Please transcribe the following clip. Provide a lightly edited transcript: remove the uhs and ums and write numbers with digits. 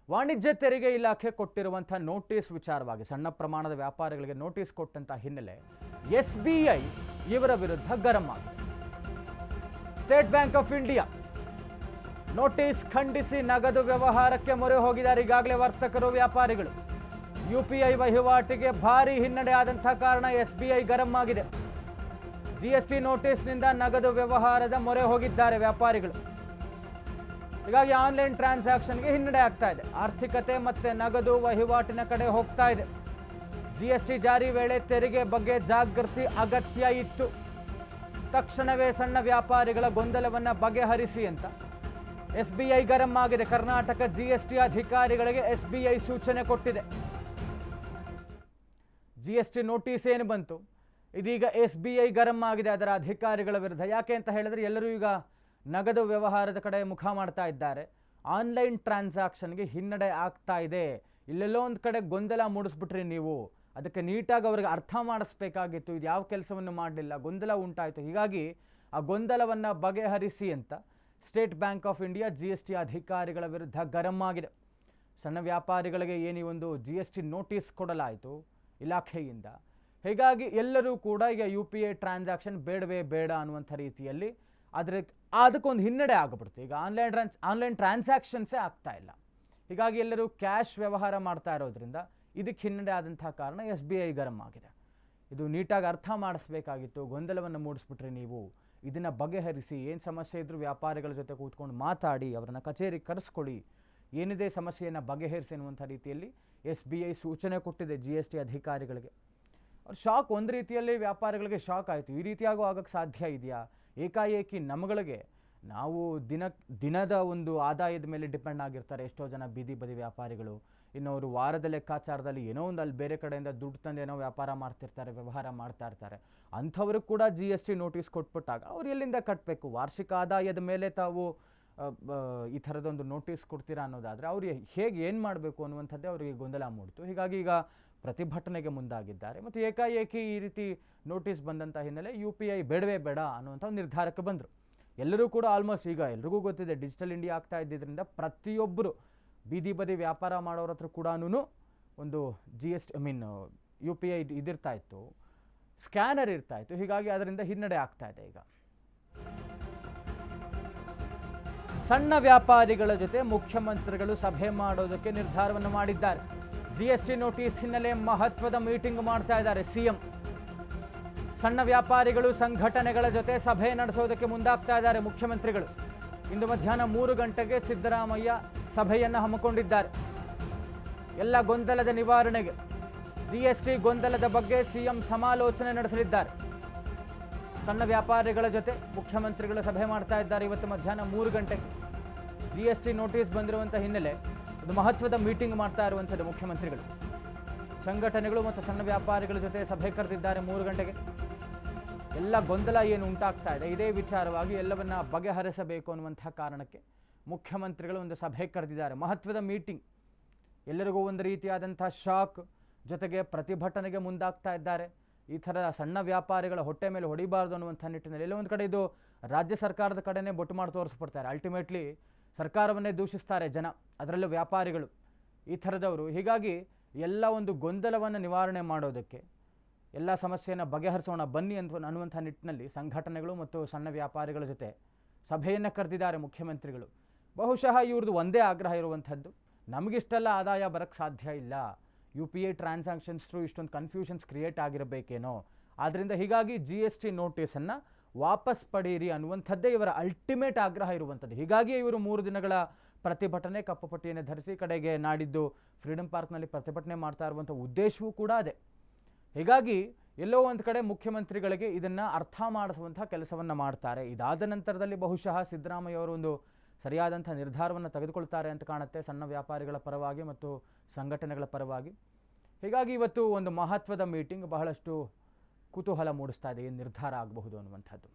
ವಾಣಿಜ್ಯ ತೆರಿಗೆ ಇಲಾಖೆ ಕೊಟ್ಟಿರುವಂಥ ನೋಟಿಸ್ ವಿಚಾರವಾಗಿ ಸಣ್ಣ ಪ್ರಮಾಣದ ವ್ಯಾಪಾರಿಗಳಿಗೆ ನೋಟಿಸ್ ಕೊಟ್ಟಂತ ಹಿನ್ನೆಲೆ SBI ಇವರ ವಿರುದ್ಧ ಗರಂ ಆಗಿದೆ. State bank of India notice ಖಂಡಿಸಿ ನಗದು ವ್ಯವಹಾರಕ್ಕೆ ಮೊರೆ ಹೋಗಿದ್ದಾರೆ ಈಗಾಗಲೇ ವರ್ತಕರು ವ್ಯಾಪಾರಿಗಳು. UPI ವಹಿವಾಟಿಗೆ ಭಾರಿ ಹಿನ್ನಡೆ ಆದಂಥ ಕಾರಣ SBI ಗರಂ ಆಗಿದೆ. GST ನೋಟಿಸ್ನಿಂದ ನಗದು ವ್ಯವಹಾರದ ಮೊರೆ ಹೋಗಿದ್ದಾರೆ ವ್ಯಾಪಾರಿಗಳು. ಹೀಗಾಗಿ ಆನ್ಲೈನ್ ಟ್ರಾನ್ಸಾಕ್ಷನ್ಗೆ ಹಿನ್ನಡೆ ಆಗ್ತಾ ಇದೆ. ಆರ್ಥಿಕತೆ ಮತ್ತೆ ನಗದು ವಹಿವಾಟಿನ ಕಡೆ ಹೋಗ್ತಾ ಇದೆ. GST ಜಾರಿ ವೇಳೆ ತೆರಿಗೆ ಬಗ್ಗೆ ಜಾಗೃತಿ ಅಗತ್ಯ ಇತ್ತು. ತಕ್ಷಣವೇ ಸಣ್ಣ ವ್ಯಾಪಾರಿಗಳ ಗೊಂದಲವನ್ನು ಬಗೆಹರಿಸಿ ಅಂತ SBI ಗರಂ ಆಗಿದೆ. ಕರ್ನಾಟಕ GST ಅಧಿಕಾರಿಗಳಿಗೆ SBI ಸೂಚನೆ ಕೊಟ್ಟಿದೆ. GST ನೋಟಿಸ್ ಏನು ಬಂತು, ಇದೀಗ SBI ಗರಂ ಆಗಿದೆ ಅದರ ಅಧಿಕಾರಿಗಳ ವಿರುದ್ಧ. ಯಾಕೆ ಅಂತ ಹೇಳಿದ್ರೆ ಎಲ್ಲರೂ ಈಗ ನಗದು ವ್ಯವಹಾರದ ಕಡೆ ಮುಖ ಮಾಡ್ತಾ ಇದ್ದಾರೆ. ಆನ್ಲೈನ್ ಟ್ರಾನ್ಸಾಕ್ಷನ್ಗೆ ಹಿನ್ನಡೆ ಆಗ್ತಾ ಇದೆ. ಇಲ್ಲೆಲ್ಲೋ ಒಂದು ಕಡೆ ಗೊಂದಲ ಮೂಡಿಸ್ಬಿಟ್ರಿ ನೀವು, ಅದಕ್ಕೆ ನೀಟಾಗಿ ಅವ್ರಿಗೆ ಅರ್ಥ ಮಾಡಿಸ್ಬೇಕಾಗಿತ್ತು. ಇದು ಯಾವ ಕೆಲಸವನ್ನು ಮಾಡಲಿಲ್ಲ, ಗೊಂದಲ ಉಂಟಾಯಿತು. ಹೀಗಾಗಿ ಆ ಗೊಂದಲವನ್ನು ಬಗೆಹರಿಸಿ ಅಂತ state bank of India GST ಅಧಿಕಾರಿಗಳ ವಿರುದ್ಧ ಗರಂ ಆಗಿದೆ. ಸಣ್ಣ ವ್ಯಾಪಾರಿಗಳಿಗೆ ಏನು ಒಂದು GST ನೋಟಿಸ್ ಕೊಡಲಾಯಿತು ಇಲಾಖೆಯಿಂದ. ಹೀಗಾಗಿ ಎಲ್ಲರೂ ಕೂಡ ಈಗ UPI ಟ್ರಾನ್ಸಾಕ್ಷನ್ ಬೇಡವೇ ಬೇಡ ಅನ್ನುವಂಥ ರೀತಿಯಲ್ಲಿ ಅದಕ್ಕೊಂದು ಹಿನ್ನಡೆ ಆಗಿಬಿಡ್ತು. ಈಗ ಆನ್ಲೈನ್ ಟ್ರಾನ್ಸಾಕ್ಷನ್ಸೇ ಆಗ್ತಾ ಇಲ್ಲ. ಹೀಗಾಗಿ ಎಲ್ಲರೂ ಕ್ಯಾಶ್ ವ್ಯವಹಾರ ಮಾಡ್ತಾ ಇರೋದ್ರಿಂದ ಇದಕ್ಕೆ ಹಿನ್ನಡೆ ಆದಂಥ ಕಾರಣ SBI ಗರಂ ಆಗಿದೆ. ಇದು ನೀಟಾಗಿ ಅರ್ಥ ಮಾಡಿಸ್ಬೇಕಾಗಿತ್ತು. ಗೊಂದಲವನ್ನು ಮೂಡಿಸ್ಬಿಟ್ರಿ ನೀವು, ಇದನ್ನು ಬಗೆಹರಿಸಿ. ಏನು ಸಮಸ್ಯೆ ಇದ್ದರೂ ವ್ಯಾಪಾರಿಗಳ ಜೊತೆ ಕೂತ್ಕೊಂಡು ಮಾತಾಡಿ, ಅವರನ್ನು ಕಚೇರಿಗೆ ಕರೆಸ್ಕೊಳ್ಳಿ, ಏನಿದೆ ಸಮಸ್ಯೆಯನ್ನು ಬಗೆಹರಿಸಿ ಅನ್ನುವಂಥ ರೀತಿಯಲ್ಲಿ SBI ಸೂಚನೆ ಕೊಟ್ಟಿದೆ GST ಅಧಿಕಾರಿಗಳಿಗೆ. ಅವ್ರು ಶಾಕ್, ಒಂದು ರೀತಿಯಲ್ಲಿ ವ್ಯಾಪಾರಿಗಳಿಗೆ ಶಾಕ್ ಆಯಿತು. ಈ ರೀತಿಯಾಗೂ ಆಗೋಕ್ಕೆ ಸಾಧ್ಯ ಇದೆಯಾ? ಏಕಾಏಕಿ ನಮ್ಮಗಳಿಗೆ ನಾವು ದಿನದ ಒಂದು ಆದಾಯದ ಮೇಲೆ ಡಿಪೆಂಡ್ ಆಗಿರ್ತಾರೆ ಎಷ್ಟೋ ಜನ ಬೀದಿ ಬದಿ ವ್ಯಾಪಾರಿಗಳು. ಇನ್ನು ಅವರು ವಾರದ ಲೆಕ್ಕಾಚಾರದಲ್ಲಿ ಏನೋ ಒಂದು ಅಲ್ಲಿ ಬೇರೆ ಕಡೆಯಿಂದ ದುಡ್ಡು ತಂದು ಏನೋ ವ್ಯಾಪಾರ ಮಾಡ್ತಿರ್ತಾರೆ, ವ್ಯವಹಾರ ಮಾಡ್ತಾ ಇರ್ತಾರೆ. ಅಂಥವ್ರಿಗೆ ಕೂಡ GST ನೋಟಿಸ್ ಕೊಟ್ಬಿಟ್ಟಾಗ ಅವ್ರು ಎಲ್ಲಿಂದ ಕಟ್ಟಬೇಕು? ವಾರ್ಷಿಕ ಆದಾಯದ ಮೇಲೆ ತಾವು ಈ ಥರದೊಂದು ನೋಟಿಸ್ ಕೊಡ್ತೀರಾ ಅನ್ನೋದಾದರೆ ಅವ್ರು ಹೇಗೆ ಏನು ಮಾಡಬೇಕು ಅನ್ನುವಂಥದ್ದೇ ಅವರಿಗೆ ಗೊಂದಲ ಮೂಡಿತು. ಹೀಗಾಗಿ ಈಗ ಪ್ರತಿಭಟನೆಗೆ ಮುಂದಾಗಿದ್ದಾರೆ. ಮತ್ತು ಏಕಾಏಕಿ ಈ ರೀತಿ ನೋಟಿಸ್ ಬಂದಂಥ ಹಿನ್ನೆಲೆ UPI ಬೇಡವೇ ಬೇಡ ಅನ್ನುವಂಥ ಒಂದು ನಿರ್ಧಾರಕ್ಕೆ ಬಂದರು. ಎಲ್ಲರೂ ಕೂಡ ಆಲ್ಮೋಸ್ಟ್ ಈಗ ಎಲ್ರಿಗೂ ಗೊತ್ತಿದೆ, ಡಿಜಿಟಲ್ ಇಂಡಿಯಾ ಆಗ್ತಾ ಇದ್ದಿದ್ದರಿಂದ ಪ್ರತಿಯೊಬ್ಬರು ಬೀದಿ ಬದಿ ವ್ಯಾಪಾರ ಮಾಡೋರ ಹತ್ರ ಕೂಡ ಒಂದು UPI ಇದಿರ್ತಾ ಇತ್ತು, ಸ್ಕ್ಯಾನರ್ ಇರ್ತಾ ಇತ್ತು. ಹೀಗಾಗಿ ಅದರಿಂದ ಹಿನ್ನಡೆ ಆಗ್ತಾ ಇದೆ. ಈಗ ಸಣ್ಣ ವ್ಯಾಪಾರಿಗಳ ಜೊತೆ ಮುಖ್ಯಮಂತ್ರಿಗಳು ಸಭೆ ಮಾಡೋದಕ್ಕೆ ನಿರ್ಧಾರವನ್ನು ಮಾಡಿದ್ದಾರೆ. GST ನೋಟಿಸ್ ಹಿನ್ನೆಲೆ ಮಹತ್ವದ ಮೀಟಿಂಗ್ ಮಾಡ್ತಾ ಇದ್ದಾರೆ CM. ಸಣ್ಣ ವ್ಯಾಪಾರಿಗಳು ಸಂಘಟನೆಗಳ ಜೊತೆ ಸಭೆ ನಡೆಸೋದಕ್ಕೆ ಮುಂದಾಗ್ತಾ ಇದ್ದಾರೆ ಮುಖ್ಯಮಂತ್ರಿಗಳು. ಇಂದು ಮಧ್ಯಾಹ್ನ 3 ಗಂಟೆಗೆ ಸಿದ್ದರಾಮಯ್ಯ ಸಭೆಯನ್ನು ಹಮ್ಮಿಕೊಂಡಿದ್ದಾರೆ. ಎಲ್ಲ ಗೊಂದಲದ ನಿವಾರಣೆಗೆ GST ಗೊಂದಲದ ಬಗ್ಗೆ CM ಸಮಾಲೋಚನೆ ನಡೆಸಲಿದ್ದಾರೆ. ಸಣ್ಣ ವ್ಯಾಪಾರಿಗಳ ಜೊತೆ ಮುಖ್ಯಮಂತ್ರಿಗಳು ಸಭೆ ಮಾಡ್ತಾ ಇದ್ದಾರೆ. ಇವತ್ತು ಮಧ್ಯಾಹ್ನ 3 ಗಂಟೆಗೆ GST ನೋಟಿಸ್ ಬಂದಿರುವಂಥ ಹಿನ್ನೆಲೆ ಒಂದು ಮಹತ್ವದ ಮೀಟಿಂಗ್ ಮಾಡ್ತಾ ಇರುವಂಥದ್ದು ಮುಖ್ಯಮಂತ್ರಿಗಳು. ಸಂಘಟನೆಗಳು ಮತ್ತು ಸಣ್ಣ ವ್ಯಾಪಾರಿಗಳ ಜೊತೆ ಸಭೆ ಕರೆದಿದ್ದಾರೆ 3 ಗಂಟೆಗೆ. ಎಲ್ಲ ಗೊಂದಲ ಏನು ಉಂಟಾಗ್ತಾ ಇದೆ ಇದೇ ವಿಚಾರವಾಗಿ ಎಲ್ಲವನ್ನ ಬಗೆಹರಿಸಬೇಕು ಅನ್ನುವಂಥ ಕಾರಣಕ್ಕೆ ಮುಖ್ಯಮಂತ್ರಿಗಳು ಒಂದು ಸಭೆ ಕರೆದಿದ್ದಾರೆ. ಮಹತ್ವದ ಮೀಟಿಂಗ್. ಎಲ್ಲರಿಗೂ ಒಂದು ರೀತಿಯಾದಂಥ ಶಾಕ್, ಜೊತೆಗೆ ಪ್ರತಿಭಟನೆಗೆ ಮುಂದಾಗ್ತಾ ಇದ್ದಾರೆ. ಈ ಥರ ಸಣ್ಣ ವ್ಯಾಪಾರಿಗಳ ಹೊಟ್ಟೆ ಮೇಲೆ ಹೊಡಿಬಾರ್ದು ಅನ್ನುವಂಥ ನಿಟ್ಟಿನಲ್ಲಿ ಎಲ್ಲ ಒಂದು ಕಡೆ ಇದು ರಾಜ್ಯ ಸರ್ಕಾರದ ಕಡೆನೇ ಬೊಟ್ಟು ಮಾಡಿ ತೋರಿಸ್ಬಿಡ್ತಾರೆ. ಅಲ್ಟಿಮೇಟ್ಲಿ ಸರ್ಕಾರವನ್ನೇ ದೂಷಿಸ್ತಾರೆ ಜನ, ಅದರಲ್ಲೂ ವ್ಯಾಪಾರಿಗಳು ಈ ಥರದವರು. ಹೀಗಾಗಿ ಎಲ್ಲ ಒಂದು ಗೊಂದಲವನ್ನು ನಿವಾರಣೆ ಮಾಡೋದಕ್ಕೆ, ಎಲ್ಲ ಸಮಸ್ಯೆಯನ್ನು ಬಗೆಹರಿಸೋಣ ಬನ್ನಿ ಅನ್ನುವಂಥ ನಿಟ್ಟಿನಲ್ಲಿ ಸಂಘಟನೆಗಳು ಮತ್ತು ಸಣ್ಣ ವ್ಯಾಪಾರಿಗಳ ಜೊತೆ ಸಭೆಯನ್ನು ಕರೆದಿದ್ದಾರೆ ಮುಖ್ಯಮಂತ್ರಿಗಳು. ಬಹುಶಃ ಇವ್ರದ್ದು ಒಂದೇ ಆಗ್ರಹ ಇರುವಂಥದ್ದು, ನಮಗಿಷ್ಟೆಲ್ಲ ಆದಾಯ ಬರೋಕ್ಕೆ ಸಾಧ್ಯ ಇಲ್ಲ, UPI ಟ್ರಾನ್ಸಾಕ್ಷನ್ಸ್ ಥ್ರೂ ಇಷ್ಟೊಂದು ಕನ್ಫ್ಯೂಷನ್ಸ್ ಕ್ರಿಯೇಟ್ ಆಗಿರಬೇಕೇನೋ, ಆದ್ದರಿಂದ ಹೀಗಾಗಿ GST ನೋಟಿಸನ್ನು ವಾಪಸ್ ಪಡೀರಿ ಅನ್ನುವಂಥದ್ದೇ ಇವರ ಅಲ್ಟಿಮೇಟ್ ಆಗ್ರಹ ಇರುವಂಥದ್ದು. ಹೀಗಾಗಿ ಇವರು 3 ದಿನಗಳ ಪ್ರತಿಭಟನೆ, ಕಪ್ಪು ಪಟ್ಟಿಯನ್ನು ಧರಿಸಿ ಕಡೆಗೆ ನಾಡಿದ್ದು ಫ್ರೀಡಂ ಪಾರ್ಕ್ನಲ್ಲಿ ಪ್ರತಿಭಟನೆ ಮಾಡ್ತಾ ಇರುವಂಥ ಉದ್ದೇಶವೂ ಕೂಡ ಅದೇ. ಹೀಗಾಗಿ ಎಲ್ಲೋ ಒಂದು ಕಡೆ ಮುಖ್ಯಮಂತ್ರಿಗಳಿಗೆ ಇದನ್ನು ಅರ್ಥ ಮಾಡಿಸುವಂಥ ಕೆಲಸವನ್ನು ಮಾಡ್ತಾರೆ. ಇದಾದ ನಂತರದಲ್ಲಿ ಬಹುಶಃ ಸಿದ್ದರಾಮಯ್ಯ ಅವರು ಒಂದು ಸರಿಯಾದಂಥ ನಿರ್ಧಾರವನ್ನು ತೆಗೆದುಕೊಳ್ತಾರೆ ಅಂತ ಕಾಣುತ್ತೆ, ಸಣ್ಣ ವ್ಯಾಪಾರಿಗಳ ಪರವಾಗಿ ಮತ್ತು ಸಂಘಟನೆಗಳ ಪರವಾಗಿ. ಹೀಗಾಗಿ ಇವತ್ತು ಒಂದು ಮಹತ್ವದ ಮೀಟಿಂಗ್ ಬಹಳಷ್ಟು ಕುತೂಹಲ ಮೂಡಿಸ್ತಾ ಇದೆ, ಏನು ನಿರ್ಧಾರ ಆಗಬಹುದು ಅನ್ನುವಂಥದ್ದು.